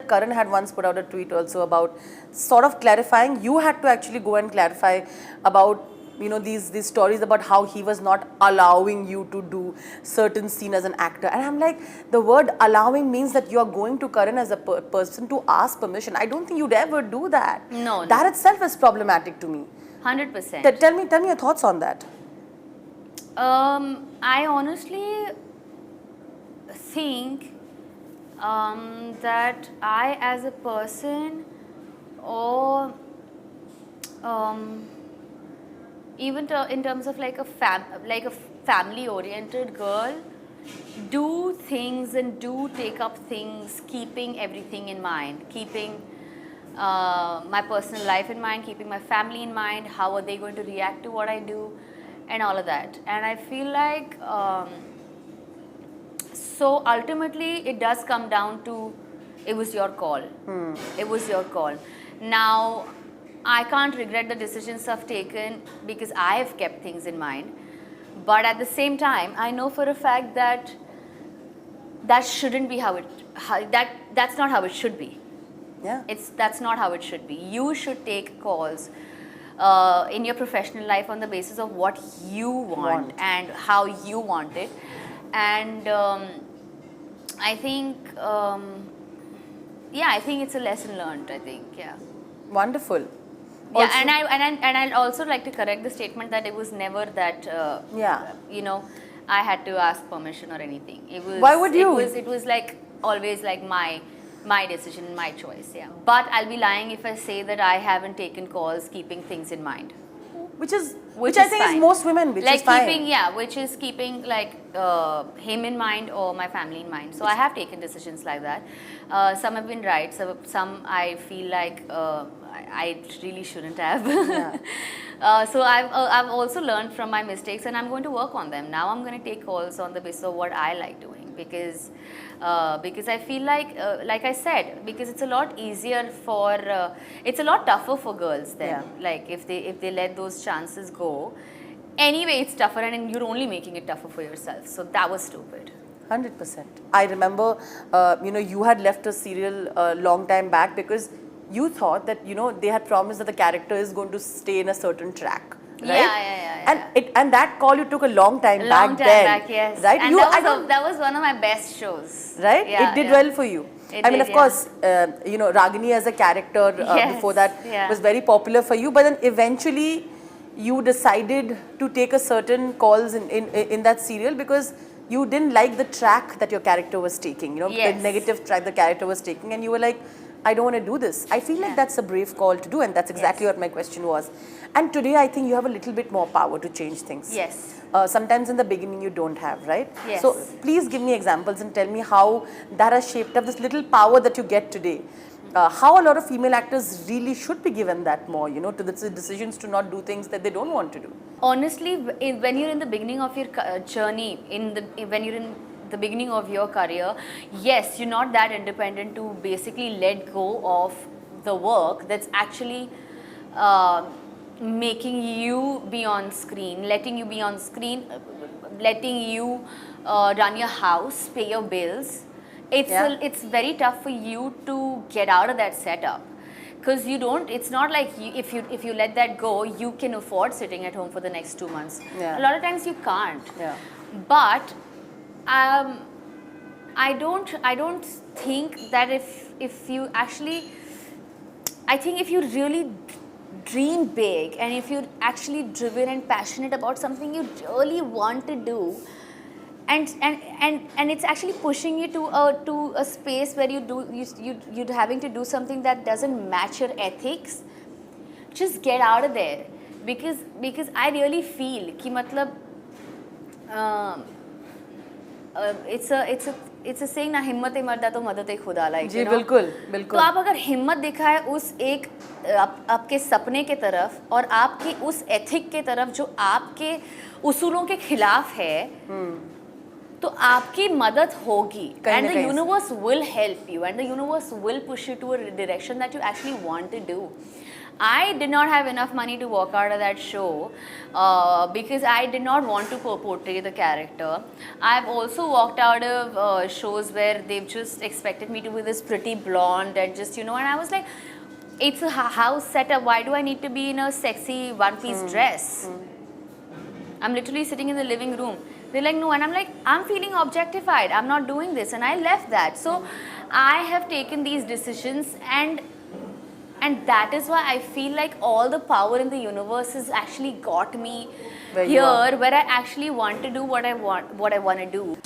Karan had once put out a tweet also about sort of clarifying. You had to actually go and clarify about, you know, these stories about how he was not allowing you to do certain scene as an actor. And I'm like, the word allowing means that you are going to Karan as a person to ask permission. I don't think you'd ever do that. No. That itself is problematic to me. 100%. Tell me your thoughts on that. I honestly think that I, as a person, or even in terms of like a family-oriented girl, do things and do take up things, keeping everything in mind, keeping my personal life in mind, keeping my family in mind, how are they going to react to what I do, and all of that. And I feel like so ultimately it does come down to, it was your call. It was your call. Now, I can't regret the decisions I've taken because I have kept things in mind. But at the same time, I know for a fact that that shouldn't be that's not how it should be. Yeah. That's not how it should be. You should take calls in your professional life on the basis of what you want and how you want it. And I think, I think it's a lesson learned, I think, yeah. Wonderful. Yeah, Also, and I'd also like to correct the statement that it was never that, you know, I had to ask permission or anything. It was, why would you? It was like always like my decision, my choice, yeah. But I'll be lying if I say that I haven't taken calls keeping things in mind. Which I think is most women, which is fine. Which is keeping like him in mind or my family in mind. So I have taken decisions like that. Some have been right, some I feel like I really shouldn't have. Yeah. So I've also learned from my mistakes, and I'm going to work on them. Now I'm going to take calls on the basis of what I like doing, because I feel like I said, because it's a lot easier for, it's a lot tougher for girls then. Yeah. Like if they let those chances go, anyway it's tougher, and you're only making it tougher for yourself. So that was stupid. 100%. I remember, you know, you had left a serial a long time back because you thought that, you know, they had promised that the character is going to stay in a certain track. Right? Yeah. And that call you took a long time back. Long time back, yes. Right? And that was one of my best shows. Right? Yeah, it did well for you. I mean, of course, yeah. you know, Ragini as a character before that was very popular for you, but then eventually you decided to take a certain calls in that serial because you didn't like the track that your character was taking, you know, the negative track the character was taking, and you were like, I don't want to do this. I feel like that's a brave call to do, and that's exactly what my question was. And today I think you have a little bit more power to change things. Yes. Sometimes in the beginning you don't have, right? Yes. So please give me examples and tell me how that has shaped up this little power that you get today. How a lot of female actors really should be given that more, you know, to the decisions to not do things that they don't want to do. Honestly, when you're in the beginning of your journey, when you're in the beginning of your career, yes, you're not that independent to basically let go of the work that's actually making you be on screen, letting you be on screen, letting you run your house, pay your bills. It's very tough for you to get out of that setup, because you don't, it's not like if you let that go, you can afford sitting at home for the next 2 months. A lot of times you can't. But I don't think that if you actually, I think if you really dream big and if you're actually driven and passionate about something you really want to do, and it's actually pushing you to a space where you're having to do something that doesn't match your ethics, just get out of there, because I really feel कि मतलब it's a saying ना, हिम्मत मर्दा तो मदद खुदा, like, जी बिल्कुल बिल्कुल. तो आप अगर हिम्मत दिखाए उस एक आपके सपने के तरफ और आपकी उस एथिक के तरफ जो आपके उसूलों के खिलाफ है, तो आपकी मदद होगी कहीं and ना the कहीं से। universe will help you and the universe will push you to a direction that you actually want to do. I did not have enough money to walk out of that show because I did not want to portray the character. I've also walked out of shows where they've just expected me to be this pretty blonde and just, you know, and I was like, it's a house setup. Why do I need to be in a sexy one-piece dress? I'm literally sitting in the living room. They're like, no, and I'm like, I'm feeling objectified. I'm not doing this, and I left that. So I have taken these decisions, and that is why I feel like all the power in the universe has actually got me Where you are. here, where I actually want to do what I want to do.